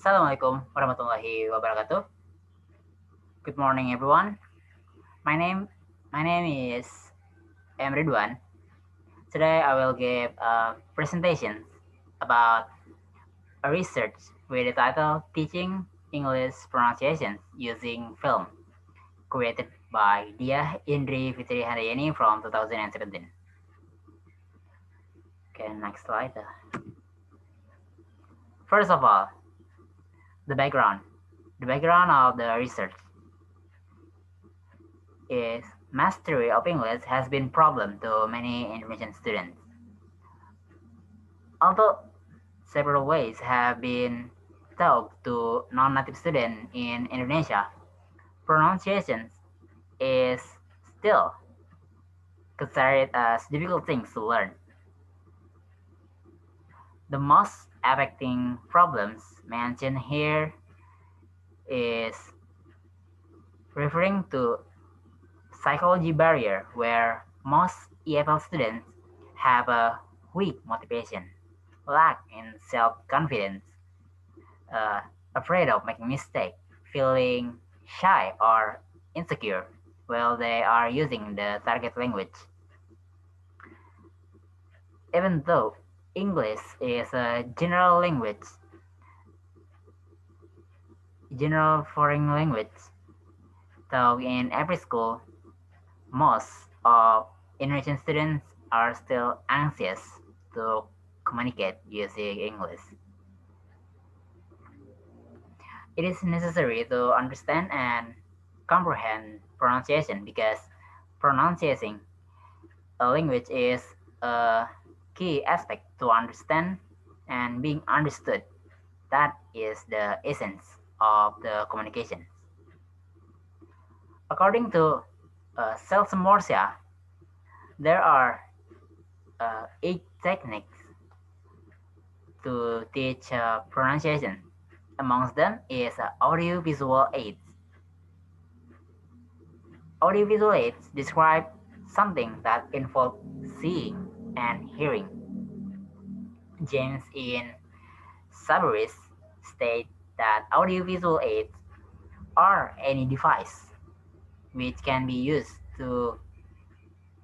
Assalamualaikum warahmatullahi wabarakatuh. Good morning, everyone. My name my name is Ridhwan. Today, I will give a presentation about a research with the title "Teaching English Pronunciations Using Film," created by Dia Indri Fitri Handayani from 2017. Okay, next slide. First of all, the background. The background of the research is mastery of English has been problem to many Indonesian students. Although several ways have been taught to non-native students in Indonesia, pronunciation is still considered as difficult things to learn. The most affecting problems mentioned here is referring to psychology barrier where most EFL students have a weak motivation, lack in self-confidence, uh, afraid of making mistake, feeling shy or insecure while they are using the target language. Even though English is a general foreign language taught in every school, most of Indonesian students are still anxious to communicate using English. It is necessary to understand and comprehend pronunciation because pronouncing a language is a key aspect to understand and being understood. That is the essence of the communication. According to Morsia, there are 8 techniques to teach pronunciation. Amongst them is audiovisual aids. Audiovisual aids describe something that involves seeing and hearing. James in Sabaris state that audiovisual aids are any device which can be used to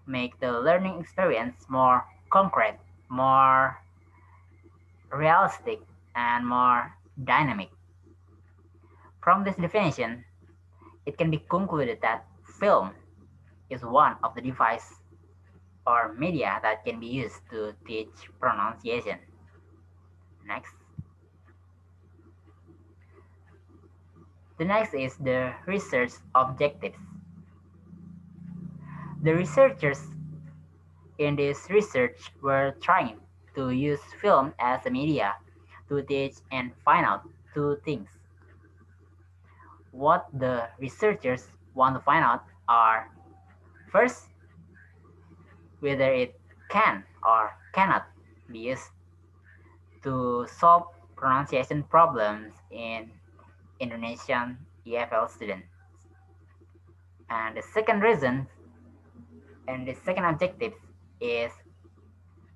make the learning experience more concrete, more realistic, and more dynamic. From this definition, it can be concluded that film is one of the devices or media that can be used to teach pronunciation. Next. The next is the research objectives. The researchers in this research were trying to use film as a media to teach and find out 2 things. What the researchers want to find out are first, whether it can or cannot be used to solve pronunciation problems in Indonesian EFL students. And the second reason and the second objective is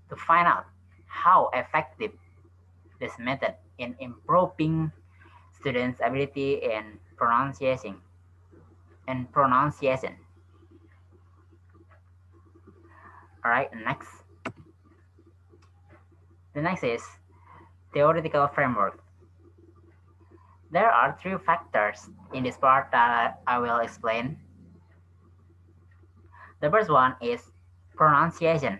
to find out how effective this method in improving students' ability in pronunciation. All right, next. The next is theoretical framework. There are 3 factors in this part that I will explain. The first one is pronunciation.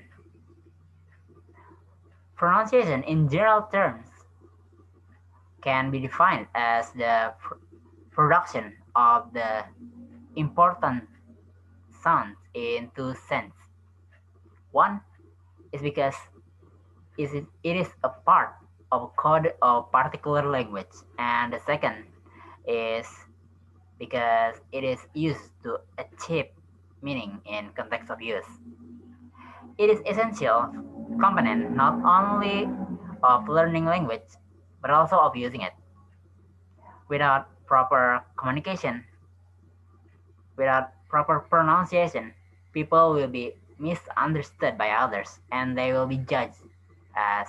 Pronunciation in general terms can be defined as the production of the important sounds in 2 senses. One is because it is a part of a code of particular language, and the second is because it is used to achieve meaning in context of use. It is essential component not only of learning language but also of using it. Without proper communication, without proper pronunciation, people will be misunderstood by others and they will be judged as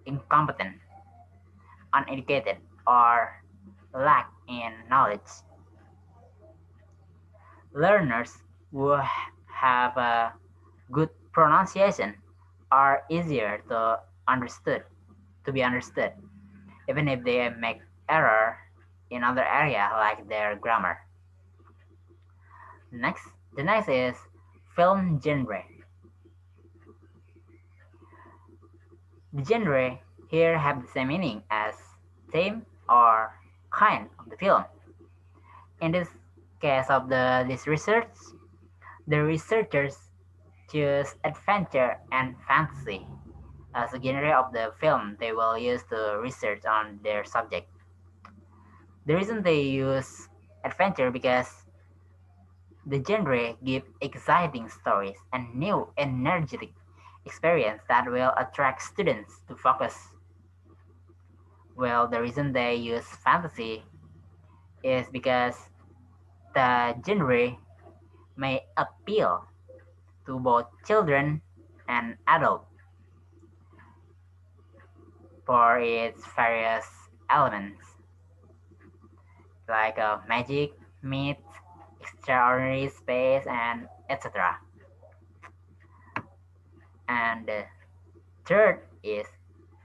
incompetent, uneducated, or lack in knowledge. Learners who have a good pronunciation are easier to be understood, even if they make error in other area like their grammar. Next, the next is film genre. The genre here have the same meaning as theme or kind of the film. In this case of this research, the researchers choose adventure and fantasy as a genre of the film they will use to research on their subject. The reason they use adventure because the genre gives exciting stories and new energetic experience that will attract students to focus. Well, the reason they use fantasy is because the genre may appeal to both children and adults for its various elements like magic, myth, extraordinary space, and etc. And the third is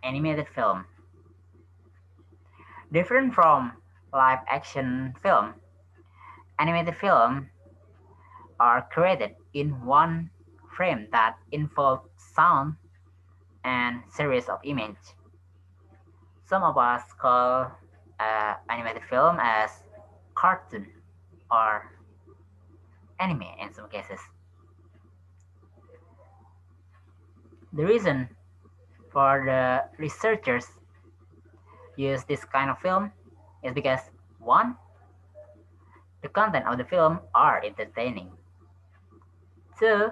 animated film. Different from live action film, animated film are created in one frame that involve sound and series of images. Some of us call animated film as cartoon or anime in some cases. The reason for the researchers use this kind of film is because one, the content of the film are entertaining. Two,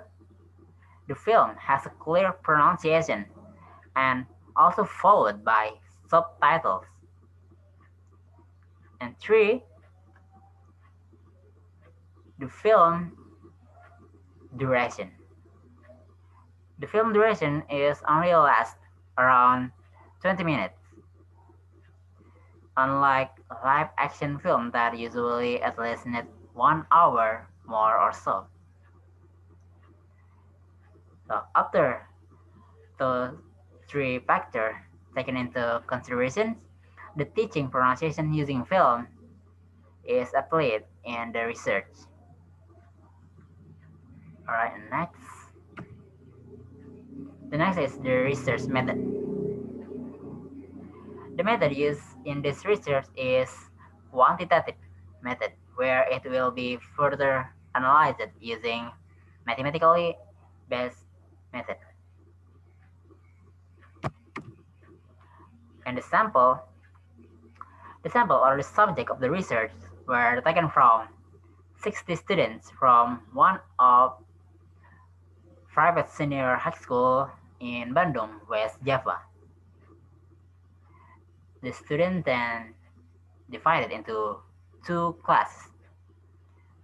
the film has a clear pronunciation and also followed by subtitles. And three, the film duration. The film duration is only last around 20 minutes, unlike live action film that usually at least need 1 hour more or so. So after the three factors taken into consideration, the teaching pronunciation using film is applied in the research. Alright, next. The next is the research method. The method used in this research is quantitative method, where it will be further analyzed using mathematically based method. And the sample or the subject of the research were taken from 60 students from one of private senior high school in Bandung, West Java. The students then divided into two classes,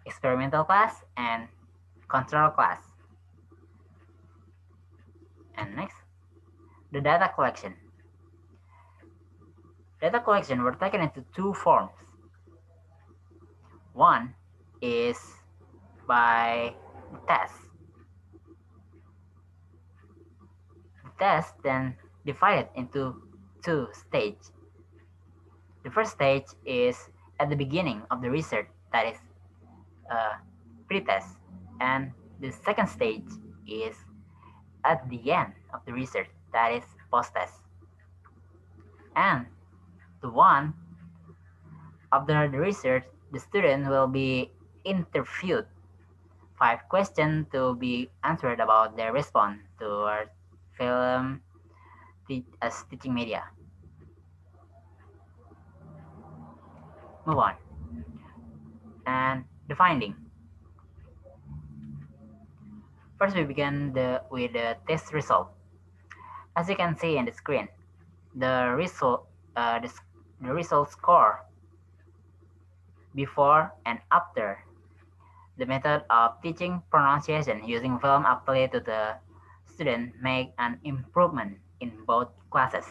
experimental class and control class. And next, the data collection. Data collection were taken into two forms. One is by test. The test then divided into two stages. The first stage is at the beginning of the research, that is pre-test, and the second stage is at the end of the research, that is post-test. And the one after the research, the student will be interviewed 5 questions to be answered about their response toward film as teaching media. Move on. And the finding. First, we begin with the test result. As you can see in the screen, the result score before and after the method of teaching pronunciation using film applied to the student make an improvement in both classes.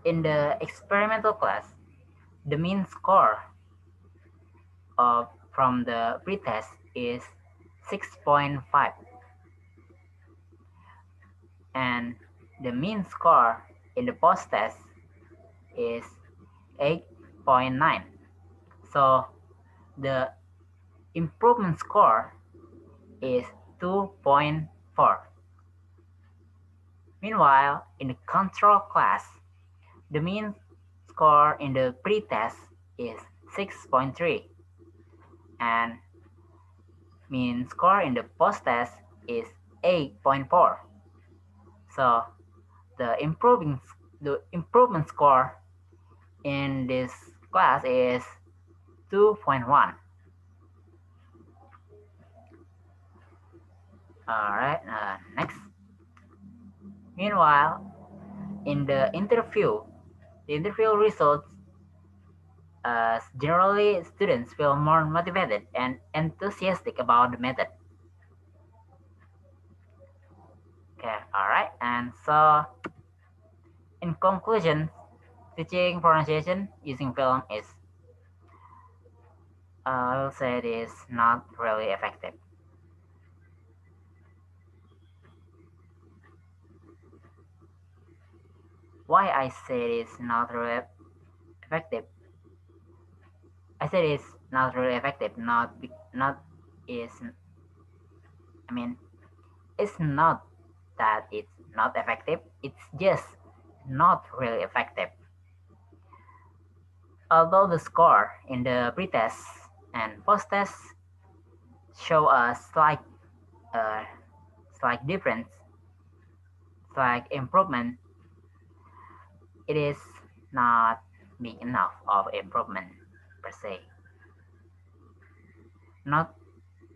In the experimental class, the mean score from the pretest is 6.5 and the mean score in the post-test is 8.9. So the improvement score is 2.4. Meanwhile, in the control class, the mean score in the pretest is 6.3 and mean score in the post-test is 8.4. So the improvement score in this class is 2.1. Alright, next. Meanwhile, in the interview results, generally students feel more motivated and enthusiastic about the method. Okay, alright, and so in conclusion, teaching pronunciation using film is, I will say it is not really effective. Why I say it is not really effective? I said it's not really effective. Not is. I mean, it's not that it's not effective. It's just not really effective. Although the score in the pretest and post-test show a uh, slight difference, slight improvement, it is not big enough of improvement per se. Not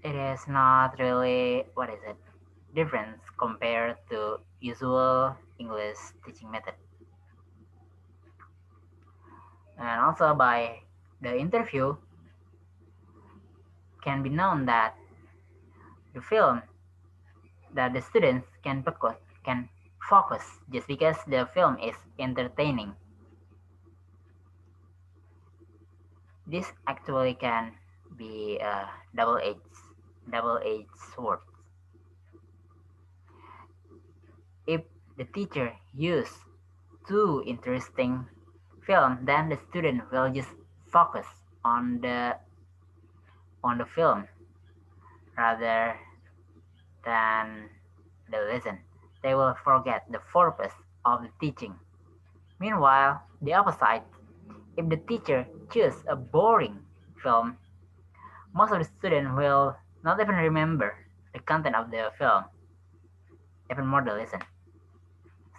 it is not really what is it difference compared to usual English teaching method. And also by the interview can be known that the film that the students can focus just because the film is entertaining. This actually can be a double-edged sword. If the teacher use too interesting film, then the student will just focus on the film rather than the lesson. They will forget the purpose of the teaching. Meanwhile, the opposite, if the teacher choose a boring film, most of the students will not even remember the content of the film, even more the lesson.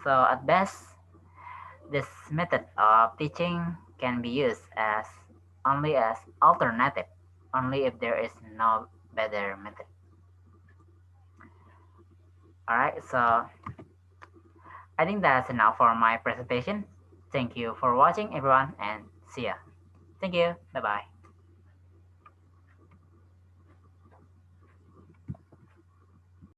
So at best, this method of teaching can be used as only as alternative, only if there is no better method. Alright, so I think that's enough for my presentation. Thank you for watching everyone and see ya. Thank you. Bye bye.